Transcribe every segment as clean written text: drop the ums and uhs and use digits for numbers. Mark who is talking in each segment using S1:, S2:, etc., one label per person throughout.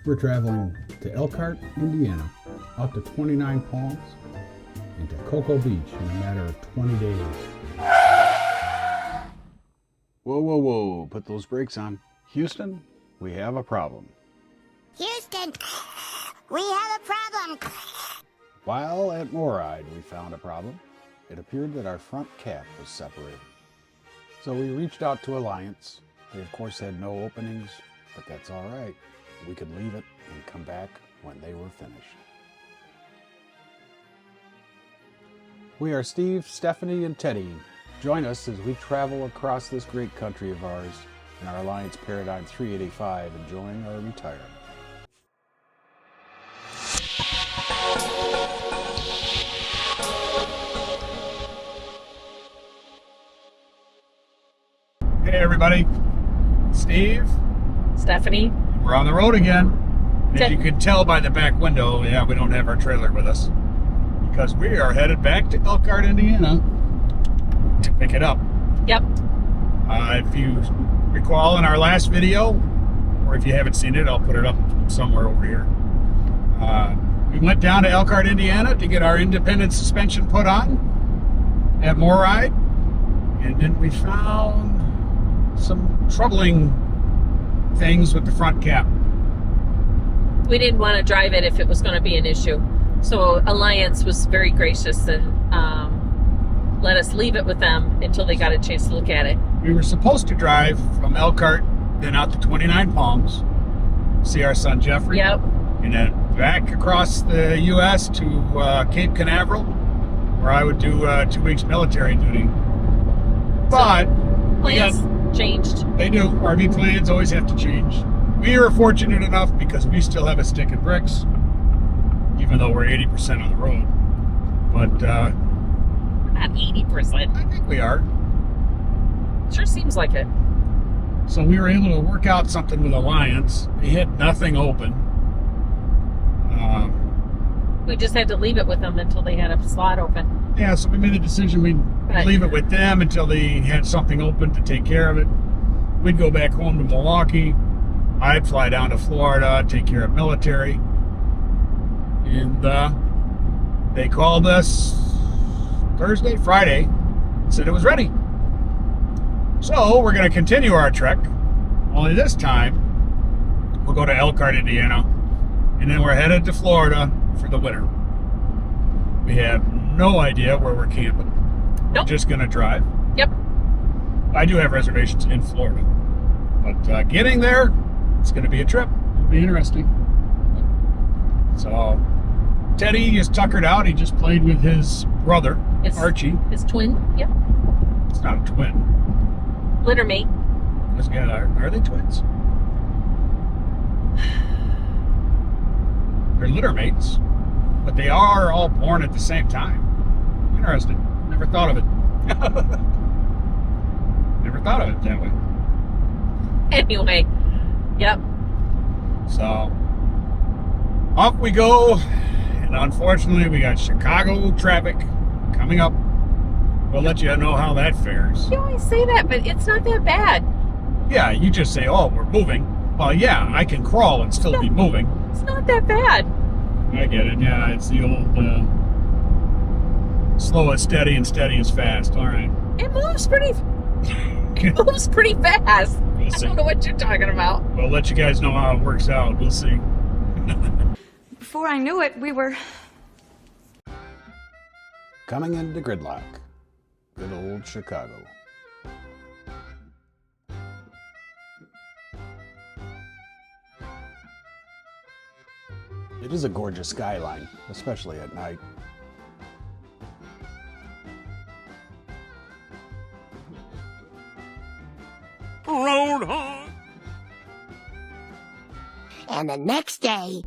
S1: We're traveling to Elkhart, Indiana, out to 29 Palms, and to Cocoa Beach in a matter of 20 days. Whoa, whoa, whoa, put those brakes on. Houston, we have a problem.
S2: Houston, we have a problem.
S1: While at MorRyde, we found a problem. It appeared that our front cap was separated. So we reached out to Alliance. They, of course, had no openings, but that's all right. We could leave it and come back when they were finished. We are Steve, Stephanie, and Teddy. Join us as we travel across this great country of ours in our Alliance Paradigm 385, enjoying our retirement.
S3: Hey everybody, Steve,
S4: Stephanie.
S3: we're on the road again. And as you can tell by the back window, yeah, we don't have our trailer with us because we are headed back to Elkhart, Indiana to pick it up.
S4: Yep.
S3: If you recall in our last video, or if you haven't seen it, I'll put it up somewhere over here. We went down to Elkhart, Indiana to get our independent suspension put on at MorRyde, and then we found some troubling things with the front cap.
S4: We didn't want to drive it if it was going to be an issue. So Alliance was very gracious and let us leave it with them until they got a chance to look at it.
S3: We were supposed to drive from Elkhart, then out to 29 Palms, see our son Jeffrey.
S4: Yep.
S3: And then back across the U.S. to Cape Canaveral, where I would do 2 weeks military duty. But
S4: Plans changed.
S3: They do. RV plans always have to change. We are fortunate enough because we still have a stick of bricks, even though we're 80% on the road. But
S4: Not 80%.
S3: I think we are.
S4: Sure seems like it.
S3: So we were able to work out something with Alliance. They had nothing open.
S4: We just had to leave it with them until they had a slot open.
S3: Yeah, so we made the decision we'd leave it with them until they had something open to take care of it. We'd go back home to Milwaukee. I'd fly down to Florida, take care of military. And they called us Friday, said it was ready. So we're going to continue our trek, only this time we'll go to Elkhart, Indiana, and then we're headed to Florida for the winter. We have no idea where we're camping.
S4: Nope.
S3: We're just going to drive.
S4: Yep.
S3: I do have reservations in Florida, but getting there, it's going to be a trip. It'll be interesting. So Teddy is tuckered out. He just played with his brother, Archie.
S4: His twin. Yep.
S3: It's not a twin.
S4: Litter mate.
S3: Are they twins? They're litter mates, but they are all born at the same time. Interesting. Never thought of it. Never thought of it that way.
S4: Anyway. Yep.
S3: So off we go, and unfortunately we got Chicago traffic coming up. We'll let you know how that fares.
S4: You always say that, but it's not that bad.
S3: Yeah, you just say, oh, we're moving. Well, yeah, I can crawl and still be moving.
S4: It's not that bad.
S3: I get it. Yeah, it's the old slow is steady and steady is fast. All right.
S4: It moves pretty fast.
S3: We'll
S4: I
S3: see.
S4: don't know what you're talking about.
S3: We'll let you guys know how it works out. We'll see.
S5: Before I knew it, we were...
S1: Coming into gridlock. Good old Chicago. It is a gorgeous skyline, especially at night.
S3: Road hog.
S2: And the next day,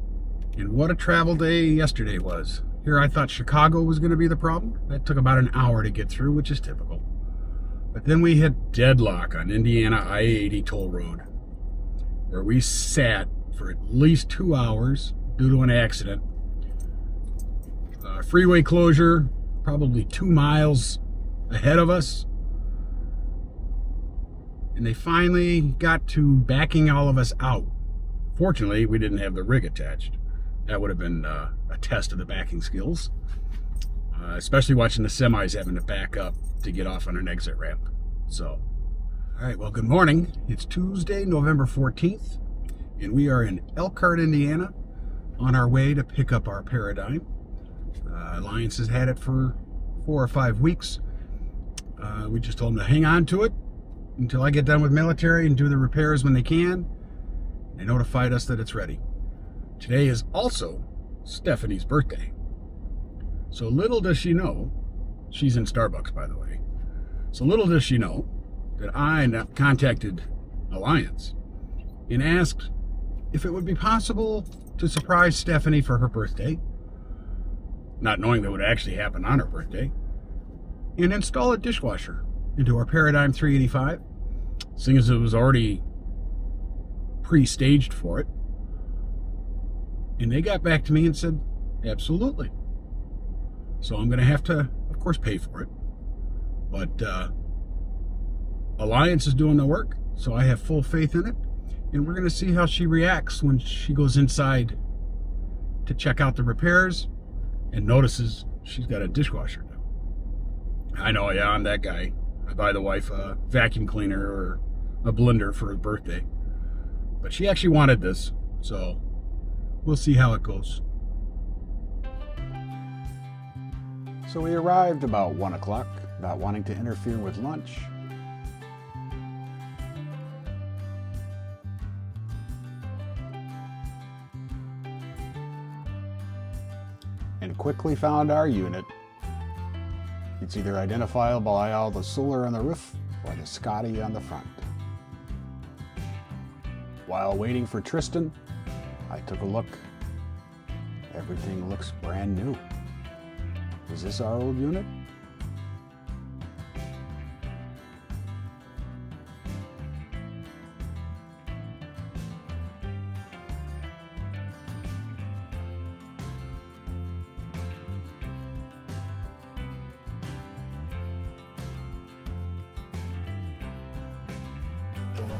S1: And what a travel day yesterday was. Here I thought Chicago was going to be the problem. That took about an hour to get through, which is typical. But then we hit deadlock on Indiana I-80 toll road, where we sat for at least 2 hours due to an accident. Freeway closure, probably 2 miles ahead of us. And they finally got to backing all of us out Fortunately, we didn't have the rig attached. That would have been a test of the backing skills, especially watching the semis having to back up to get off on an exit ramp. So, all right, well, good morning. It's Tuesday, November 14th, and we are in Elkhart, Indiana, on our way to pick up our Paradigm. Alliance has had it for 4 or 5 weeks. We just told them to hang on to it until I get done with military and do the repairs when they can. They notified us that it's ready. Today is also Stephanie's birthday. So little does she know, she's in Starbucks, by the way. So little does she know that I contacted Alliance and asked if it would be possible to surprise Stephanie for her birthday, not knowing that would actually happen on her birthday, and install a dishwasher into our Paradigm 385, seeing as it was already pre-staged for it. And they got back to me and said, absolutely. So I'm going to have to, of course, pay for it. But Alliance is doing the work, so I have full faith in it. And we're going to see how she reacts when she goes inside to check out the repairs and notices she's got a dishwasher now. I know, yeah, I'm that guy. I buy the wife a vacuum cleaner or a blender for her birthday. But she actually wanted this, so we'll see how it goes. So we arrived about 1 o'clock, not wanting to interfere with lunch. And quickly found our unit. It's either identifiable by all the solar on the roof or the Scotty on the front. While waiting for Tristan, I took a look. Everything looks brand new. Is this our old unit?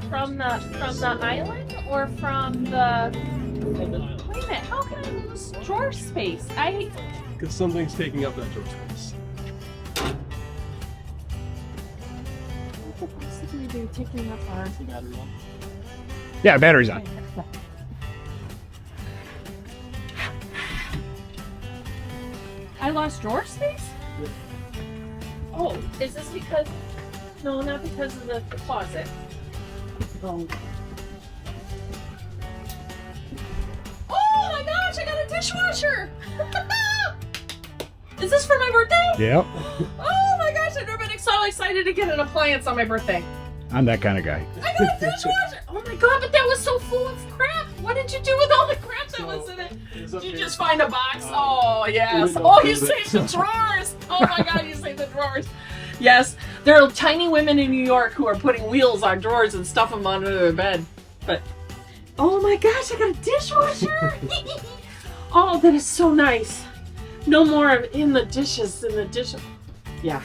S4: From the island or from the... Wait a minute, how can I lose drawer space?
S6: Because something's taking up that drawer space.
S4: What could possibly be taking up our...
S1: Yeah, battery's on.
S4: I lost drawer space?
S6: Yeah.
S4: Oh, is this because... No, not because of the closet. Oh my gosh, I got a dishwasher! Is this for my birthday?
S1: Yep.
S4: Oh my gosh, I've never been so excited to get an appliance on my birthday.
S1: I'm that kind of guy.
S4: I got a dishwasher! Oh my god, but that was so full of crap. What did you do with all the crap that was in it? Did you just find a box? Oh yes. Oh, you saved the drawers! Oh my god, you saved the drawers. Yes, there are tiny women in New York who are putting wheels on drawers and stuff them under their bed. But, oh my gosh, I got a dishwasher! Oh, that is so nice. No more in the dishes, Yeah.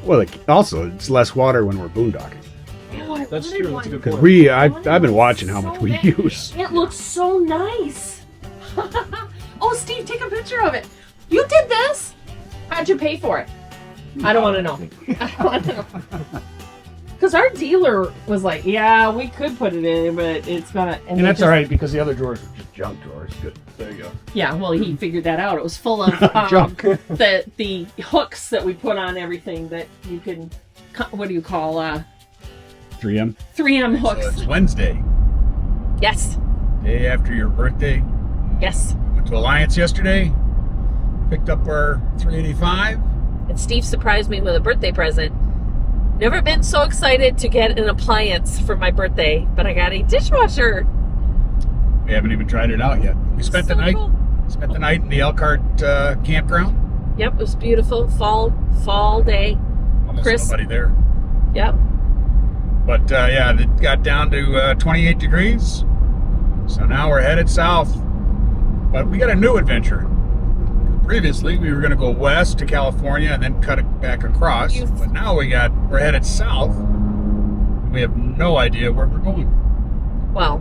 S1: Well, also, it's less water when we're boondocking.
S4: Oh, I
S6: That's
S4: wanted
S6: true,
S4: one.
S6: that's a good
S1: Because
S6: point.
S1: I've been watching how much we use.
S4: It looks so nice. Oh, Steve, take a picture of it. You did this? How'd you pay for it? I don't want to know. I don't want to know. Because our dealer was like, yeah, we could put it in, but it's gonna...
S1: And that's all right, because the other drawers are just junk drawers. Good. There you go.
S4: Yeah, well, he figured that out. It was full of
S1: Junk.
S4: the hooks that we put on everything that you can... What do you call...
S1: 3M.
S4: 3M
S3: So
S4: hooks.
S3: it's Wednesday,
S4: Yes.
S3: day after your birthday.
S4: Yes.
S3: Went to Alliance yesterday, picked up our 385.
S4: And Steve surprised me with a birthday present. Never been so excited to get an appliance for my birthday, but I got a dishwasher.
S3: We haven't even tried it out yet. We spent the night.
S4: Cool.
S3: Spent the night in the Elkhart campground.
S4: Yep, it was beautiful. Fall day.
S3: Almost
S4: Chris.
S3: nobody there.
S4: Yep.
S3: But yeah, it got down to 28 degrees. So now we're headed south. But we got a new adventure. Previously, we were going to go west to California and then cut it back across. But now we're headed south. We have no idea where we're going.
S4: Well,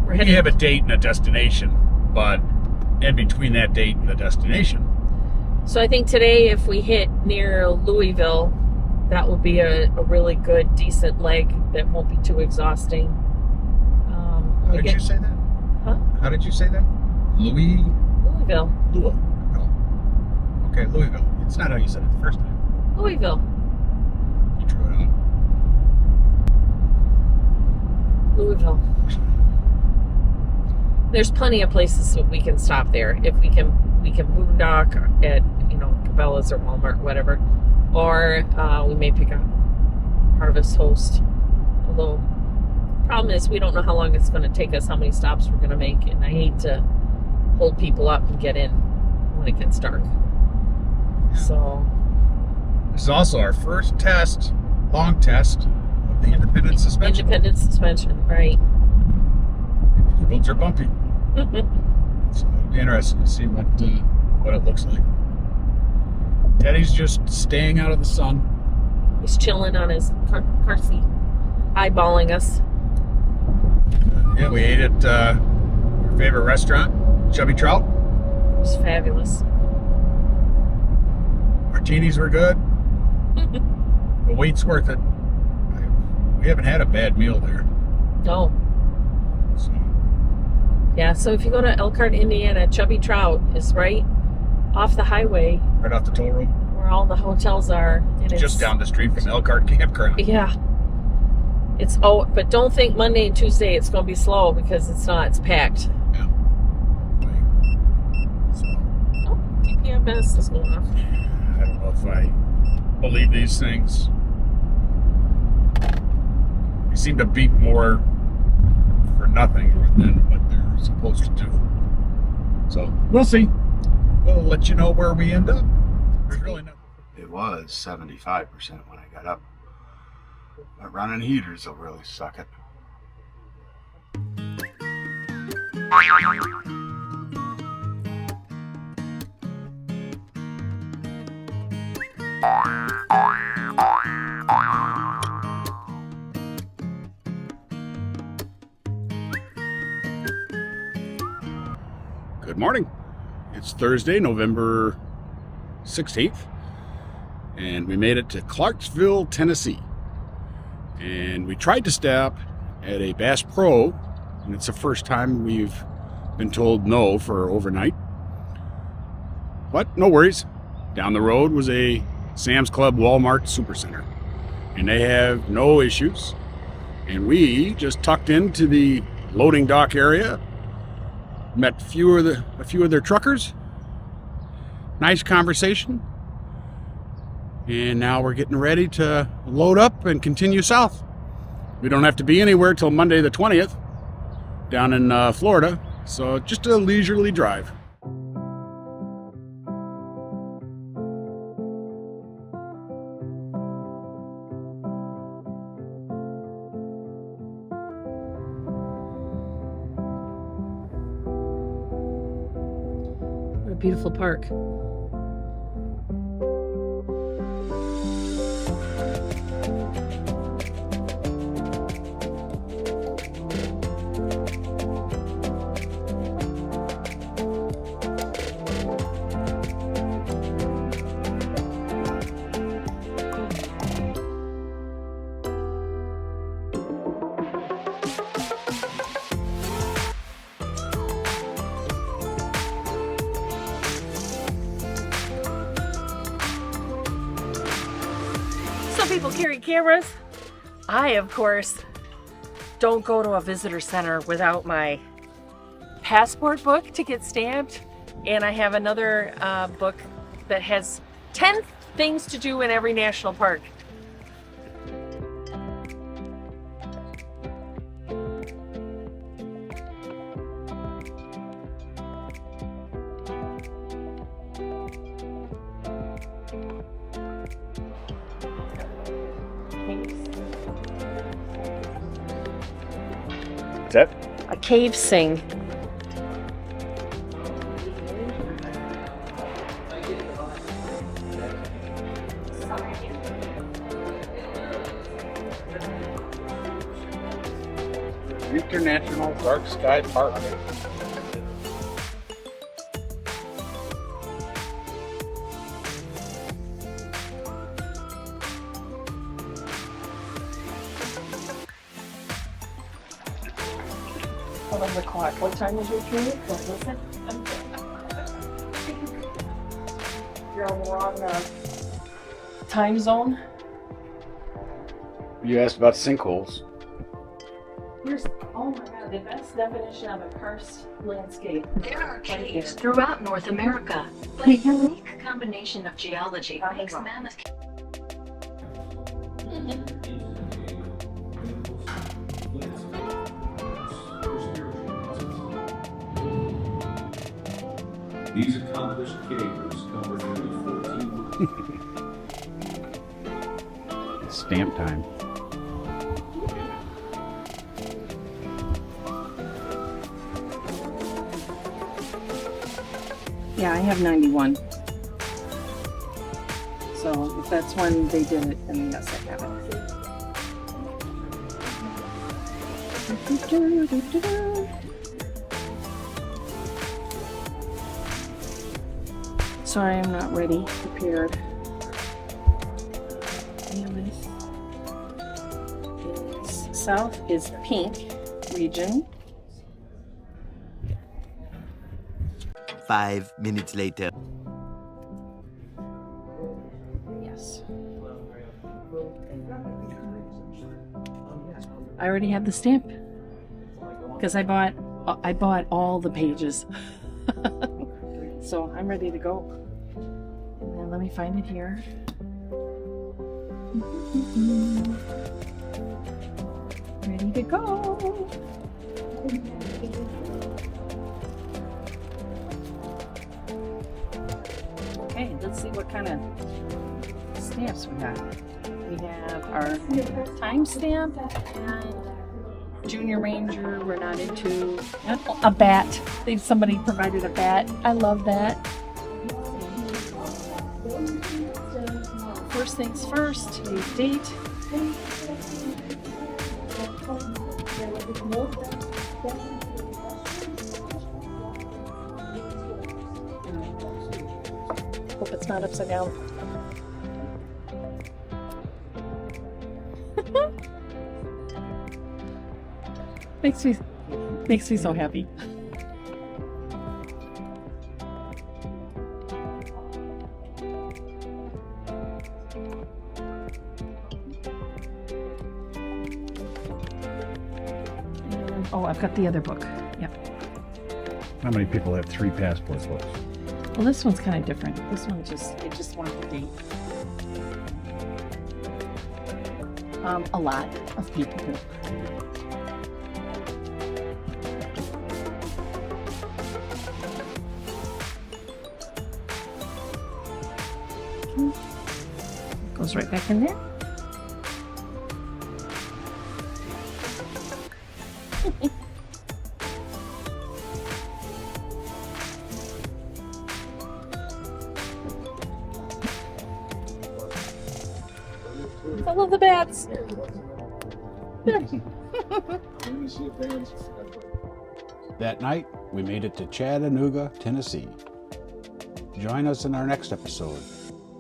S3: We have a date and a destination, but in between that date and the destination.
S4: So I think today, if we hit near Louisville, that will be a really good, decent leg that won't be too exhausting.
S1: How did you say that?
S4: Huh?
S1: How did you say that? Louisville.
S4: Louisville.
S1: No. Okay, Louisville. It's not how you said it the first time.
S4: Louisville.
S1: You drew it on.
S4: Louisville. There's plenty of places that we can stop there. If we can boondock at, Cabela's or Walmart, or whatever. Or we may pick up Harvest Host. Although, problem is we don't know how long it's going to take us, how many stops we're going to make, and I hate to hold people up and get in when it gets dark. So
S3: This is also our first test, long test, of the independent suspension.
S4: independent suspension, right?
S3: The roads are bumpy. So it'll be interesting to see what it looks like. Teddy's just staying out of the sun.
S4: He's chilling on his car seat, eyeballing us.
S3: Yeah, we ate at our favorite restaurant, Chubby Trout.
S4: It was fabulous.
S3: Martinis were good. The wait's worth it. We haven't had a bad meal there.
S4: No.
S3: So,
S4: Yeah, so if you go to Elkhart, Indiana, Chubby Trout is right off the highway
S3: right off the toll road.
S4: where all the hotels are. And it's
S3: Just down the street from Elkhart Campground.
S4: Yeah. But don't think Monday and Tuesday it's going to be slow, because it's not. It's packed.
S3: Yeah. So,
S4: Oh, DPMS is going off.
S3: I don't know if I believe these things. They seem to beep more for nothing than what they're supposed to do. So we'll see. We'll let you know where we end up. There's really nothing.
S1: It was 75% when I got up. But running heaters will really suck it. Good morning. It's Thursday, November 16th, and we made it to Clarksville, Tennessee. And we tried to stop at a Bass Pro, and it's the first time we've been told no for overnight. But no worries. Down the road was a Sam's Club Walmart Supercenter, and they have no issues. And we just tucked into the loading dock area, met a few of their truckers. Nice conversation. And now we're getting ready to load up and continue south. We don't have to be anywhere till Monday the 20th down in Florida. So just a leisurely drive.
S4: What a beautiful park. Some people carry cameras. I, of course, don't go to a visitor center without my passport book to get stamped. And I have another book that has 10 things to do in every national park.
S3: Is that?
S4: A cave sing.
S1: International Dark Sky Park.
S4: Hold on the clock. What time is your train? What was it? You're on the wrong time zone.
S1: You asked about sinkholes.
S4: Here's, oh my god, the best definition of a karst landscape.
S5: There are caves throughout North America, but a unique combination of geology makes Mammoth
S7: These accomplished cavers covered nearly 14
S1: Stamp time.
S4: Yeah, I have 91. So if that's when they did it, then yes, I have it. Sorry, I'm not ready, prepared. South is pink region.
S8: 5 minutes later.
S4: Yes. I already have the stamp because I bought all the pages. So I'm ready to go. And then let me find it here. Ready to go. Okay, let's see what kind of stamps we got. We have our time stamp and Junior Ranger. We're not into a bat. Somebody provided a bat. I love that. First things first, today's date. Hope it's not upside down. Makes me so happy. Oh, I've got the other book. Yep.
S1: How many people have 3 passport books?
S4: Well, this one's kind of different. This one it just wanted the date. A lot of people do. Goes right back in there. I love the bats.
S1: That night, we made it to Chattanooga, Tennessee. Join us in our next episode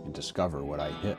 S1: and discover what I hit.